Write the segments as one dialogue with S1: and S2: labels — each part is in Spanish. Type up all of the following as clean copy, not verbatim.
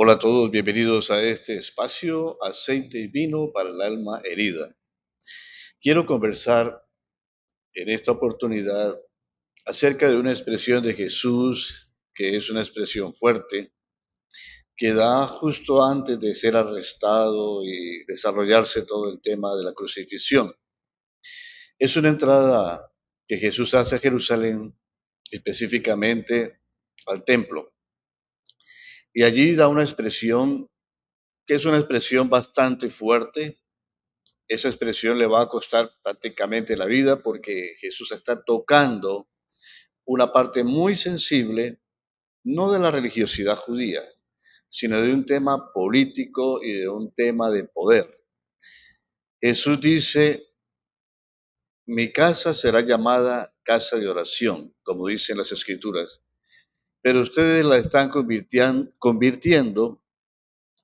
S1: Hola a todos, bienvenidos a este espacio, aceite y vino para el alma herida. Quiero conversar en esta oportunidad acerca de una expresión de Jesús que es una expresión fuerte, que da justo antes de ser arrestado y desarrollarse todo el tema de la crucifixión. Es una entrada que Jesús hace a Jerusalén, específicamente al templo, y allí da una expresión que es una expresión bastante fuerte. Esa expresión le va a costar prácticamente la vida porque Jesús está tocando una parte muy sensible, no de la religiosidad judía, sino de un tema político y de un tema de poder. Jesús dice, mi casa será llamada casa de oración, como dicen las escrituras, pero ustedes la están convirtiendo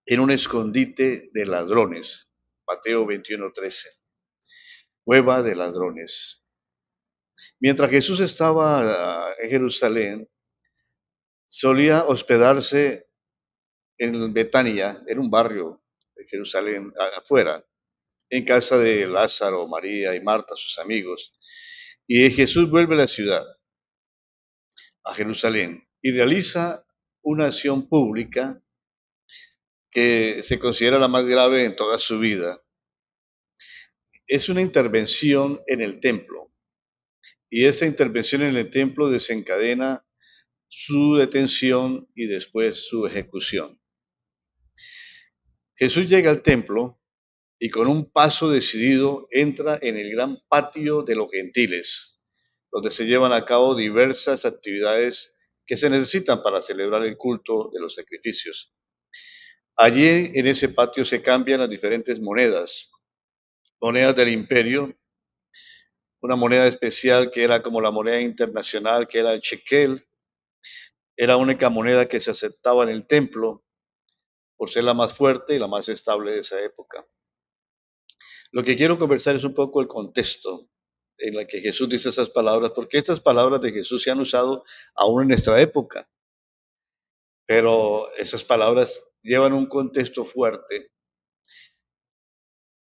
S1: en un escondite de ladrones. Mateo 21:13. Cueva de ladrones. Mientras Jesús estaba en Jerusalén, solía hospedarse en Betania, en un barrio de Jerusalén, afuera, en casa de Lázaro, María y Marta, sus amigos. Y Jesús vuelve a la ciudad, a Jerusalén, y realiza una acción pública que se considera la más grave en toda su vida. Es una intervención en el templo, y esa intervención en el templo desencadena su detención y después su ejecución. Jesús llega al templo y con un paso decidido entra en el gran patio de los gentiles, donde se llevan a cabo diversas actividades que se necesitan para celebrar el culto de los sacrificios. Allí en ese patio se cambian las diferentes monedas, monedas del imperio, una moneda especial que era como la moneda internacional, que era el shekel, era la única moneda que se aceptaba en el templo por ser la más fuerte y la más estable de esa época. Lo que quiero conversar es un poco el contexto en el que Jesús dice esas palabras, porque estas palabras de Jesús se han usado aún en nuestra época, pero esas palabras llevan un contexto fuerte.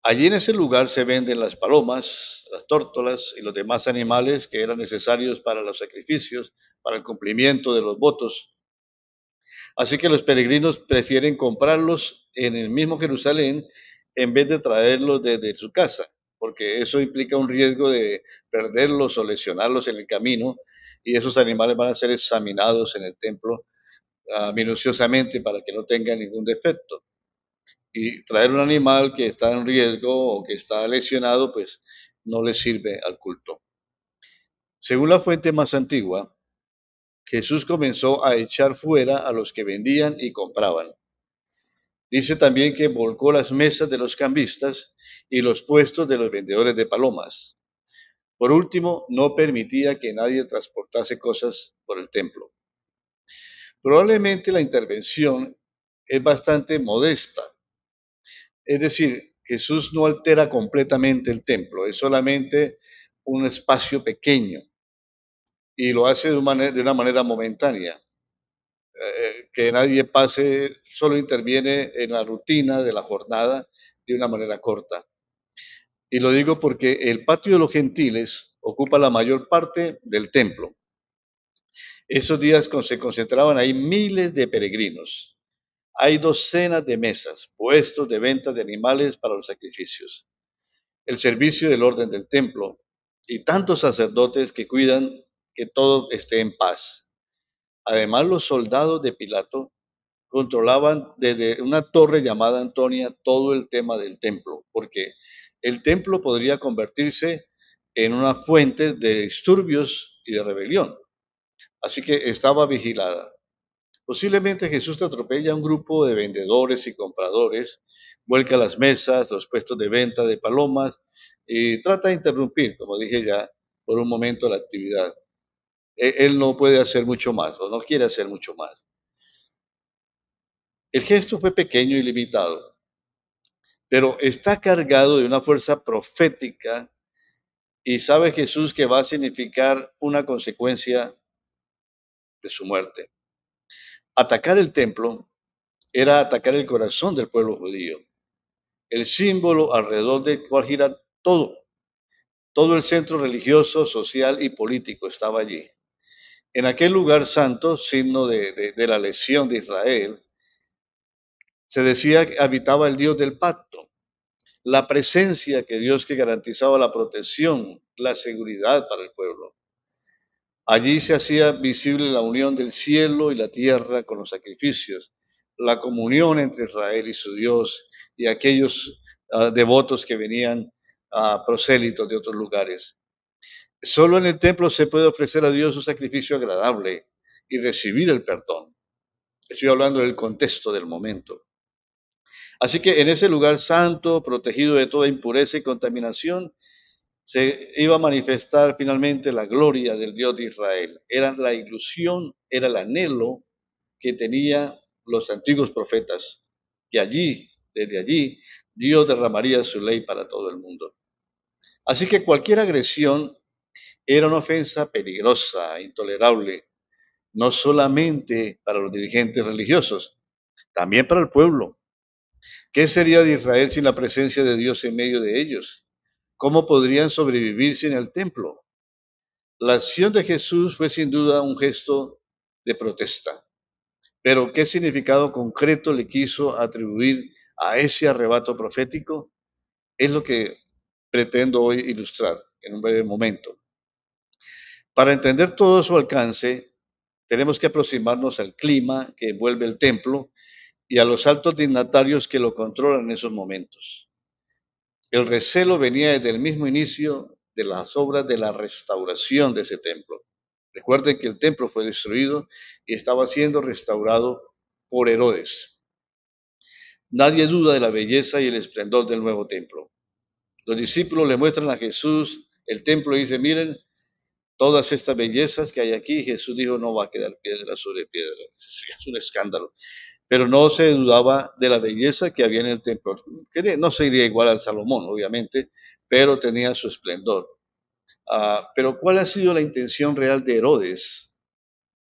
S1: Allí en ese lugar se venden las palomas, las tórtolas y los demás animales que eran necesarios para los sacrificios, para el cumplimiento de los votos. Así que los peregrinos prefieren comprarlos en el mismo Jerusalén en vez de traerlos desde su casa, porque eso implica un riesgo de perderlos o lesionarlos en el camino, y esos animales van a ser examinados en el templo minuciosamente para que no tengan ningún defecto. Y traer un animal que está en riesgo o que está lesionado, pues no le sirve al culto. Según la fuente más antigua, Jesús comenzó a echar fuera a los que vendían y compraban. Dice también que volcó las mesas de los cambistas y los puestos de los vendedores de palomas. Por último, no permitía que nadie transportase cosas por el templo. Probablemente la intervención es bastante modesta. Es decir, Jesús no altera completamente el templo, es solamente un espacio pequeño y lo hace de una manera momentánea. Que nadie pase, solo interviene en la rutina de la jornada de una manera corta. Y lo digo porque el patio de los gentiles ocupa la mayor parte del templo. Esos días se concentraban ahí miles de peregrinos. Hay docenas de mesas, puestos de venta de animales para los sacrificios, el servicio del orden del templo y tantos sacerdotes que cuidan que todo esté en paz. Además, los soldados de Pilato controlaban desde una torre llamada Antonia todo el tema del templo, porque el templo podría convertirse en una fuente de disturbios y de rebelión. Así que estaba vigilada. Posiblemente Jesús atropella a un grupo de vendedores y compradores, vuelca las mesas, los puestos de venta de palomas y trata de interrumpir, como dije ya, por un momento la actividad. Él no puede hacer mucho más o no quiere hacer mucho más. El gesto fue pequeño y limitado, pero está cargado de una fuerza profética y sabe Jesús que va a significar una consecuencia de su muerte. Atacar el templo era atacar el corazón del pueblo judío, el símbolo alrededor del cual gira todo. Todo el centro religioso, social y político estaba allí. En aquel lugar santo, signo de la lesión de Israel, se decía que habitaba el Dios del pacto, la presencia que Dios que garantizaba la protección, la seguridad para el pueblo. Allí se hacía visible la unión del cielo y la tierra con los sacrificios, la comunión entre Israel y su Dios y aquellos devotos que venían prosélitos de otros lugares. Solo en el templo se puede ofrecer a Dios un sacrificio agradable y recibir el perdón. Estoy hablando del contexto del momento. Así que en ese lugar santo, protegido de toda impureza y contaminación, se iba a manifestar finalmente la gloria del Dios de Israel. Era la ilusión, era el anhelo que tenían los antiguos profetas, que allí, desde allí, Dios derramaría su ley para todo el mundo. Así que cualquier agresión era una ofensa peligrosa, intolerable, no solamente para los dirigentes religiosos, también para el pueblo. ¿Qué sería de Israel sin la presencia de Dios en medio de ellos? ¿Cómo podrían sobrevivir sin el templo? La acción de Jesús fue sin duda un gesto de protesta, pero ¿qué significado concreto le quiso atribuir a ese arrebato profético? Es lo que pretendo hoy ilustrar en un breve momento. Para entender todo su alcance, tenemos que aproximarnos al clima que envuelve el templo y a los altos dignatarios que lo controlan en esos momentos. El recelo venía desde el mismo inicio de las obras de la restauración de ese templo. Recuerden que el templo fue destruido y estaba siendo restaurado por Herodes. Nadie duda de la belleza y el esplendor del nuevo templo. Los discípulos le muestran a Jesús el templo y dicen, miren, todas estas bellezas que hay aquí. Jesús dijo, no va a quedar piedra sobre piedra. Es un escándalo. Pero no se dudaba de la belleza que había en el templo. Que no sería igual al Salomón, obviamente, pero tenía su esplendor. Pero ¿cuál ha sido la intención real de Herodes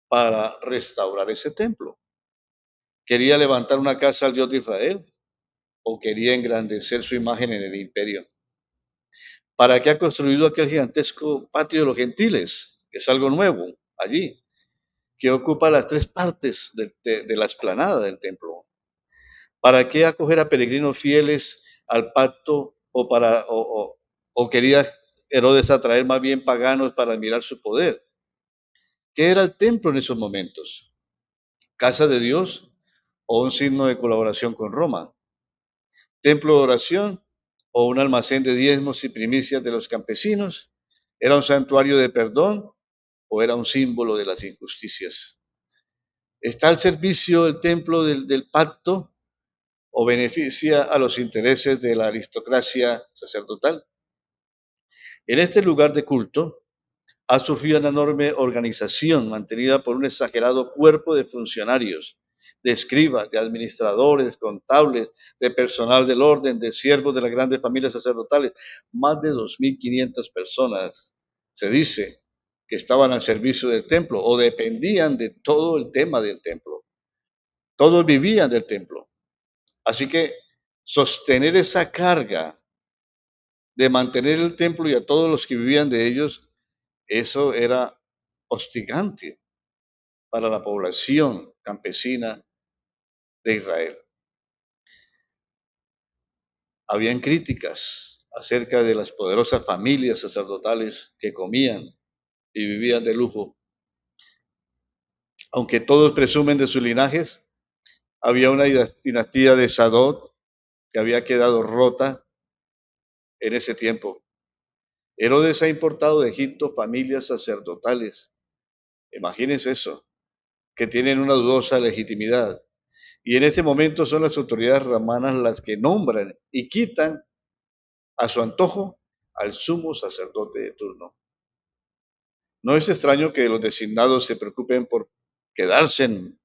S1: para restaurar ese templo? ¿Quería levantar una casa al Dios de Israel o quería engrandecer su imagen en el imperio? ¿Para qué ha construido aquel gigantesco patio de los gentiles? Es algo nuevo allí, que ocupa las tres partes de la explanada del templo. ¿Para qué acoger a peregrinos fieles al pacto o quería Herodes atraer más bien paganos para admirar su poder? ¿Qué era el templo en esos momentos? ¿Casa de Dios o un signo de colaboración con Roma? ¿Templo de oración o un almacén de diezmos y primicias de los campesinos? ¿Era un santuario de perdón o era un símbolo de las injusticias? ¿Está al servicio el templo del pacto o beneficia a los intereses de la aristocracia sacerdotal? En este lugar de culto ha surgido una enorme organización mantenida por un exagerado cuerpo de funcionarios, de escribas, de administradores, contables, de personal del orden, de siervos de las grandes familias sacerdotales. Más de 2.500 personas, se dice, que estaban al servicio del templo o dependían de todo el tema del templo. Todos vivían del templo. Así que sostener esa carga de mantener el templo y a todos los que vivían de ellos, eso era hostigante para la población campesina de Israel. Habían críticas acerca de las poderosas familias sacerdotales que comían y vivían de lujo. Aunque todos presumen de sus linajes, había una dinastía de Sadot que había quedado rota en ese tiempo. Herodes ha importado de Egipto familias sacerdotales. Imagínense eso, que tienen una dudosa legitimidad. Y en este momento son las autoridades romanas las que nombran y quitan a su antojo al sumo sacerdote de turno. No es extraño que los designados se preocupen por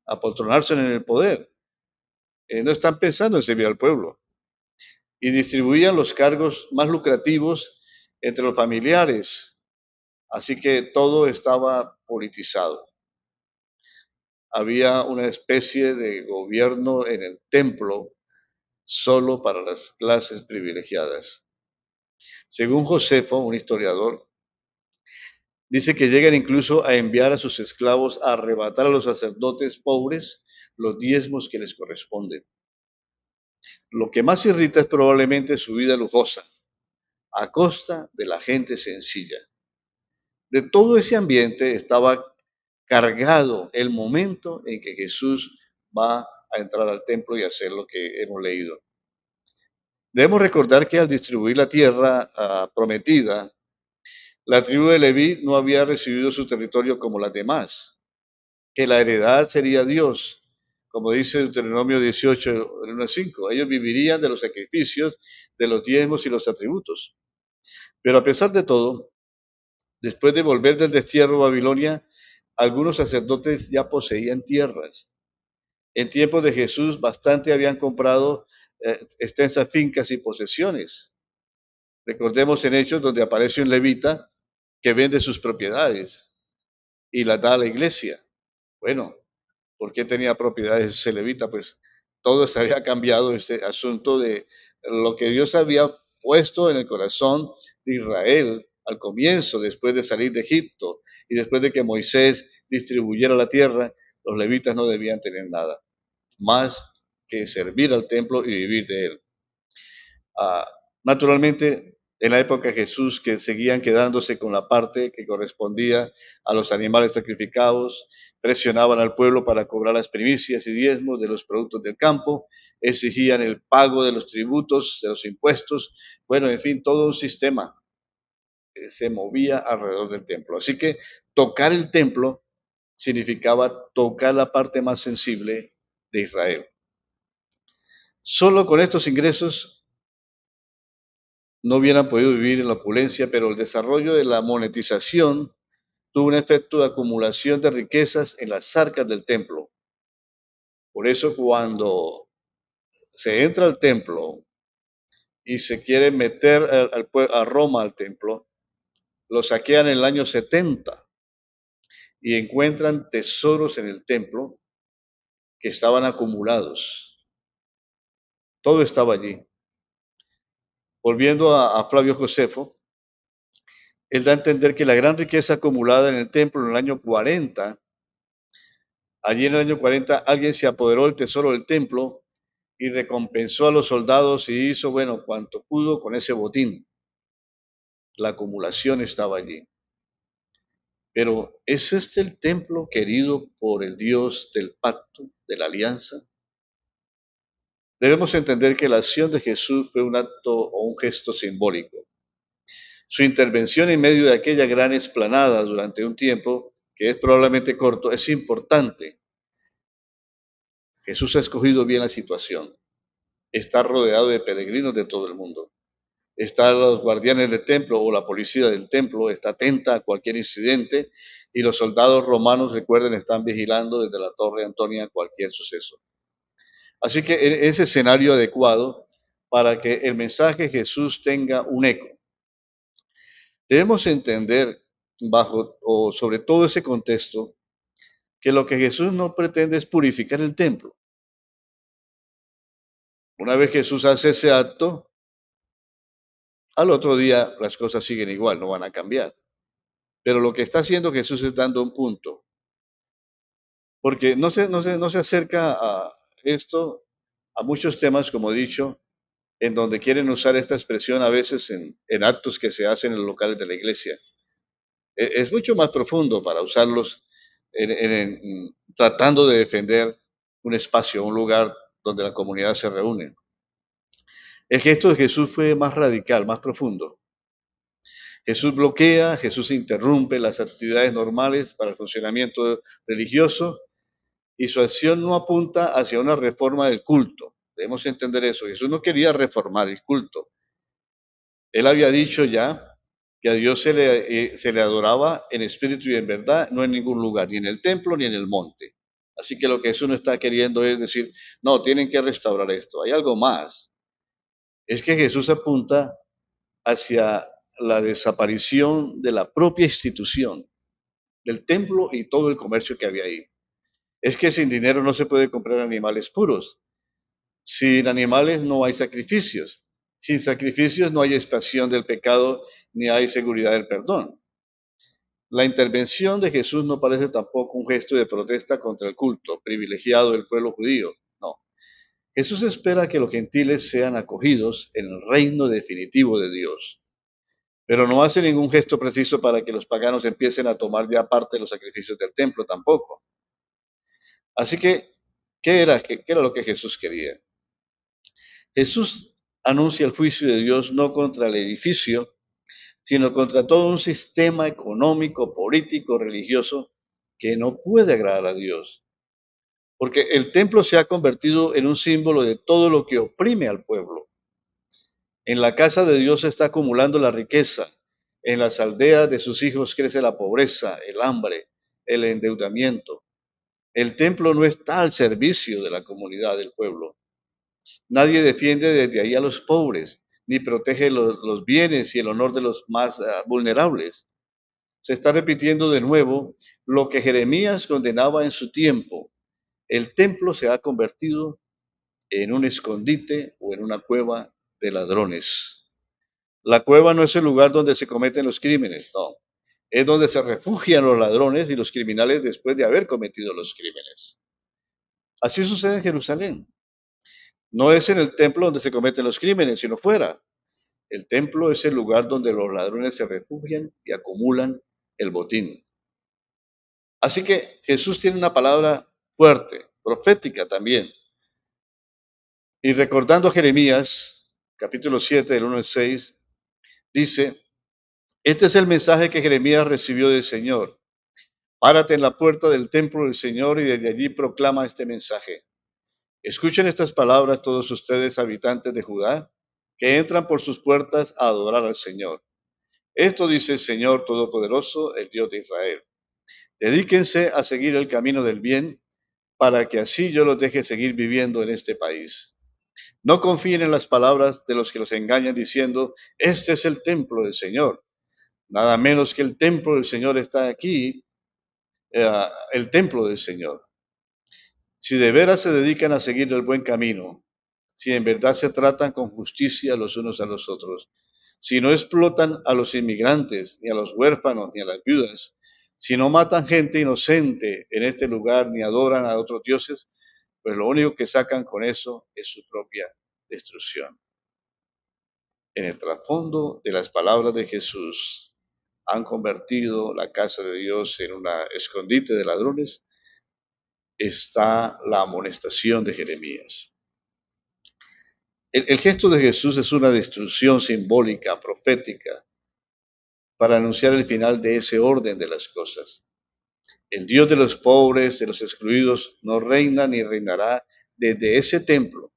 S1: apoltronarse en el poder. No están pensando en servir al pueblo. Y distribuían los cargos más lucrativos entre los familiares. Así que todo estaba politizado. había una especie de gobierno en el templo solo para las clases privilegiadas. Según Josefo, un historiador, dice que llegan incluso a enviar a sus esclavos a arrebatar a los sacerdotes pobres los diezmos que les corresponden. Lo que más irrita es probablemente su vida lujosa, a costa de la gente sencilla. De todo ese ambiente estaba cargado el momento en que Jesús va a entrar al templo y hacer lo que hemos leído. Debemos recordar que al distribuir la tierra prometida, la tribu de Leví no había recibido su territorio como las demás, que la heredad sería Dios, como dice Deuteronomio 18, 1 al 5. Ellos vivirían de los sacrificios, de los diezmos y los atributos. Pero a pesar de todo, después de volver del destierro a Babilonia, algunos sacerdotes ya poseían tierras. En tiempos de Jesús, bastante habían comprado extensas fincas y posesiones. Recordemos en Hechos donde aparece un levita que vende sus propiedades y las da a la iglesia. Bueno, ¿por qué tenía propiedades ese levita? Pues todo se había cambiado, este asunto de lo que Dios había puesto en el corazón de Israel al comienzo, después de salir de Egipto y después de que Moisés distribuyera la tierra, los levitas no debían tener nada más que servir al templo y vivir de él. Ah, naturalmente, en la época de Jesús, que seguían quedándose con la parte que correspondía a los animales sacrificados, presionaban al pueblo para cobrar las primicias y diezmos de los productos del campo, exigían el pago de los tributos, de los impuestos, bueno, en fin, todo un sistema se movía alrededor del templo. Así que tocar el templo significaba tocar la parte más sensible de Israel. Solo con estos ingresos no hubieran podido vivir en la opulencia, pero el desarrollo de la monetización tuvo un efecto de acumulación de riquezas en las arcas del templo. Por eso cuando se entra al templo y se quiere meter a Roma al templo, lo saquean en el año 70 y encuentran tesoros en el templo que estaban acumulados. Todo estaba allí. Volviendo a Flavio Josefo, él da a entender que la gran riqueza acumulada en el templo en el año 40, allí en el año 40 alguien se apoderó del tesoro del templo y recompensó a los soldados y hizo, bueno, cuanto pudo con ese botín. La acumulación estaba allí. Pero ¿es este el templo querido por el Dios del pacto, de la alianza? Debemos entender que la acción de Jesús fue un acto o un gesto simbólico. Su intervención en medio de aquella gran explanada durante un tiempo, que es probablemente corto, es importante. Jesús ha escogido bien la situación. Está rodeado de peregrinos de todo el mundo. Están los guardianes del templo o la policía del templo, está atenta a cualquier incidente y los soldados romanos, recuerden, están vigilando desde la Torre Antonia cualquier suceso. Así que ese escenario adecuado para que el mensaje de Jesús tenga un eco. Debemos entender bajo o sobre todo ese contexto que lo que Jesús no pretende es purificar el templo. Una vez Jesús hace ese acto, al otro día las cosas siguen igual, no van a cambiar. Pero lo que está haciendo Jesús es dando un punto, porque no se acerca a esto, a muchos temas, como he dicho, en donde quieren usar esta expresión a veces en actos que se hacen en los locales de la iglesia. Es mucho más profundo para usarlos tratando de defender un espacio, un lugar donde la comunidad se reúne. El gesto de Jesús fue más radical, más profundo. Jesús bloquea, Jesús interrumpe las actividades normales para el funcionamiento religioso y su acción no apunta hacia una reforma del culto. Debemos entender eso. Jesús no quería reformar el culto. Él había dicho ya que a Dios se le adoraba en espíritu y en verdad, no en ningún lugar, ni en el templo ni en el monte. Así que lo que Jesús no está queriendo es decir, no, tienen que restaurar esto. Hay algo más. Es que Jesús apunta hacia la desaparición de la propia institución, del templo y todo el comercio que había ahí. es que sin dinero no se puede comprar animales puros. Sin animales no hay sacrificios. Sin sacrificios no hay expiación del pecado ni hay seguridad del perdón. La intervención de Jesús no parece tampoco un gesto de protesta contra el culto privilegiado del pueblo judío. No. Jesús espera que los gentiles sean acogidos en el reino definitivo de Dios, pero no hace ningún gesto preciso para que los paganos empiecen a tomar ya parte de los sacrificios del templo tampoco. Así que, ¿qué era lo que Jesús quería? Jesús anuncia el juicio de Dios no contra el edificio, sino contra todo un sistema económico, político, religioso que no puede agradar a Dios. Porque el templo se ha convertido en un símbolo de todo lo que oprime al pueblo. En la casa de Dios se está acumulando la riqueza. En las aldeas de sus hijos crece la pobreza, el hambre, el endeudamiento. El templo no está al servicio de la comunidad del pueblo. Nadie defiende desde ahí a los pobres, ni protege los bienes y el honor de los más vulnerables. Se está repitiendo de nuevo lo que Jeremías condenaba en su tiempo. El templo se ha convertido en un escondite o en una cueva de ladrones. La cueva no es el lugar donde se cometen los crímenes, no. Es donde se refugian los ladrones y los criminales después de haber cometido los crímenes. Así sucede en Jerusalén. No es en el templo donde se cometen los crímenes, sino fuera. El templo es el lugar donde los ladrones se refugian y acumulan el botín. Así que Jesús tiene una palabra fuerte, profética también. Y recordando a Jeremías, capítulo 7, del 1 al 6, dice, este es el mensaje que Jeremías recibió del Señor. Párate en la puerta del templo del Señor y desde allí proclama este mensaje. Escuchen estas palabras todos ustedes, habitantes de Judá, que entran por sus puertas a adorar al Señor. Esto dice el Señor Todopoderoso, el Dios de Israel. Dedíquense a seguir el camino del bien, para que así yo los deje seguir viviendo en este país. No confíen en las palabras de los que los engañan diciendo, este es el templo del Señor. Nada menos que el templo del Señor está aquí, el templo del Señor. Si de veras se dedican a seguir el buen camino, si en verdad se tratan con justicia los unos a los otros, si no explotan a los inmigrantes, ni a los huérfanos, ni a las viudas, si no matan gente inocente en este lugar, ni adoran a otros dioses, pues lo único que sacan con eso es su propia destrucción. En el trasfondo de las palabras de Jesús, han convertido la casa de Dios en una escondite de ladrones, está la amonestación de Jeremías. El gesto de Jesús es una destrucción simbólica, profética, para anunciar el final de ese orden de las cosas. El Dios de los pobres, de los excluidos, no reina ni reinará desde ese templo.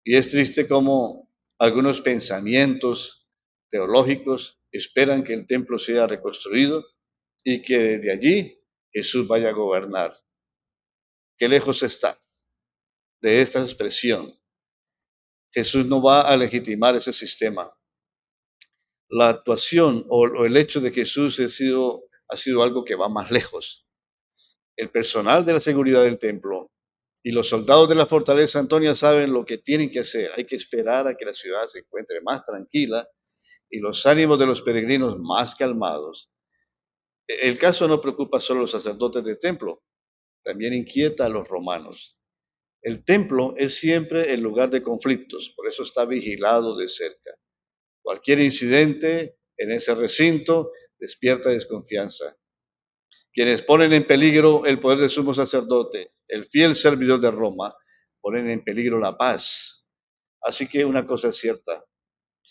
S1: Y es triste como algunos pensamientos teológicos esperan que el templo sea reconstruido y que desde allí Jesús vaya a gobernar. Qué lejos está de esta expresión. Jesús no va a legitimar ese sistema. La actuación o el hecho de Jesús ha sido algo que va más lejos. El personal de la seguridad del templo y los soldados de la fortaleza Antonia saben lo que tienen que hacer. Hay que esperar a que la ciudad se encuentre más tranquila y los ánimos de los peregrinos más calmados. El caso no preocupa solo a los sacerdotes del templo, también inquieta a los romanos. El templo es siempre el lugar de conflictos, por eso está vigilado de cerca. Cualquier incidente en ese recinto despierta desconfianza. Quienes ponen en peligro el poder del sumo sacerdote, el fiel servidor de Roma, ponen en peligro la paz. Así que una cosa es cierta,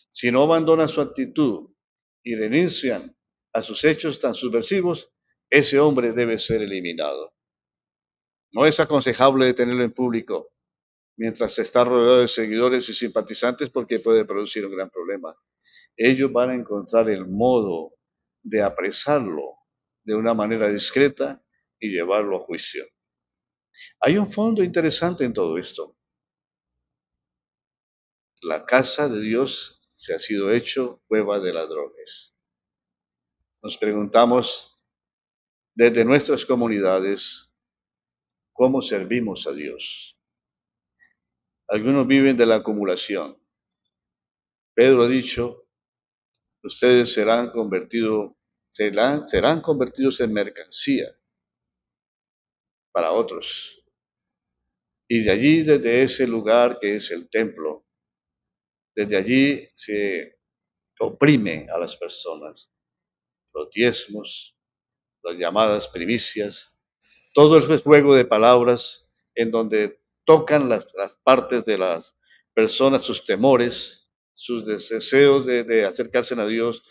S1: si no abandonan su actitud y renuncian a sus hechos tan subversivos, ese hombre debe ser eliminado. No es aconsejable tenerlo en público mientras está rodeado de seguidores y simpatizantes porque puede producir un gran problema. Ellos van a encontrar el modo de apresarlo de una manera discreta y llevarlo a juicio. Hay un fondo interesante en todo esto. La casa de Dios se ha sido hecho cueva de ladrones. Nos preguntamos desde nuestras comunidades, cómo servimos a Dios. Algunos viven de la acumulación. Pedro ha dicho, ustedes serán convertidos en mercancía para otros. Y de allí, desde ese lugar que es el templo, desde allí se oprime a las personas. Los diezmos, las llamadas primicias, todo el juego de palabras en donde tocan las partes de las personas, sus temores, sus deseos de acercarse a Dios,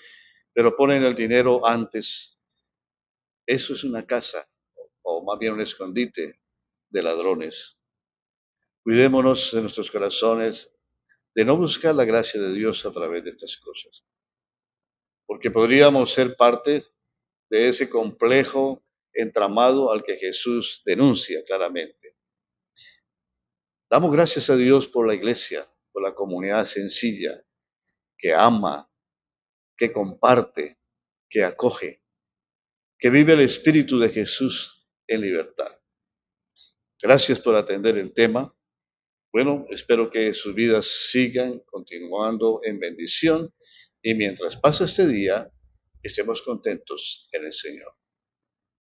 S1: pero ponen el dinero antes. Eso es una casa, o más bien un escondite de ladrones. Cuidémonos de nuestros corazones de no buscar la gracia de Dios a través de estas cosas, porque podríamos ser parte de ese complejo entramado al que Jesús denuncia claramente. Damos gracias a Dios por la iglesia, por la comunidad sencilla, que ama, que comparte, que acoge, que vive el Espíritu de Jesús en libertad. Gracias por atender el tema. Bueno, espero que sus vidas sigan continuando en bendición y mientras pasa este día, estemos contentos en el Señor.